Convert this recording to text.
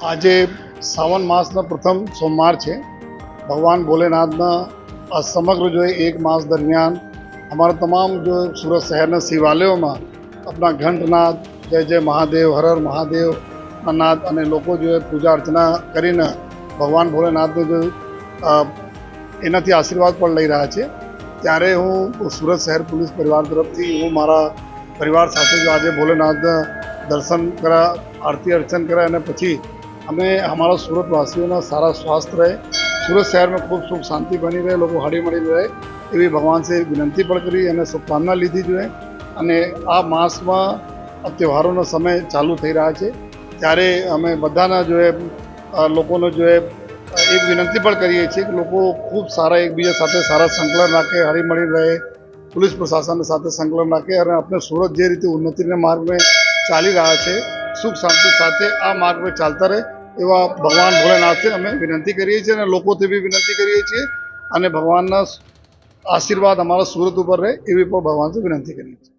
આજે સાવન માસનો પ્રથમ સોમવાર છે। ભગવાન ભોલેનાથના આ સમગ્ર जो है एक मास दरमियान हमारा तमाम जो सूरत शहરના શિવાલયોમાં अपना ઘંટનાદ जय जय महादेव हर हर महादेव નાદ અને લોકો जो है પૂજા અર્ચના કરીને ભગવાન ભોલેનાથને जो એનાથી આશીર્વાદ પણ લઈ રહ્યા છે। ત્યારે હું સુરત શહેર પોલીસ પરિવાર તરફથી હું મારા પરિવાર સાથે જો આજે ભોલેનાથના દર્શન કર્યા, આરતી अर्चन કર્યા અને પછી અમે हमारा सूरत वासियों सारा स्वास्थ्य रहे, सूरत शहर में खूब सुख शांति बनी रहे, लोग हड़ी मड़ी रहे एवं भगवान से विनंती पण करी અને શુભકામના લીધી જોઈએ। અને આ માસમાં તહેવારોનો સમય ચાલુ થઈ રહ્યા છે ત્યારે અમે બધાના જો લોકોનો જો એક વિનંતી પણ કરીએ છીએ કે લોકો ખૂબ સારા એકબીજા સાથે સારા સંકલન રાખે, હળી મળી રહે, पुलिस प्रशासन સાથે સંકલન રાખે અને આપણે સુરત જે રીતે ઉન્નતિના માર્ગમાં ચાલી રહ્યા છે સુખ શાંતિ સાથે આ માર્ગમાં ચાલતા રહે એવા ભગવાન ભોલેનાથથી અમે વિનંતી કરીએ છીએ અને લોકોથી બી વિનંતી કરીએ છીએ અને ભગવાનના આશીર્વાદ અમારા સુરત ઉપર રહે એવી પણ ભગવાનથી વિનંતી કરીએ છીએ।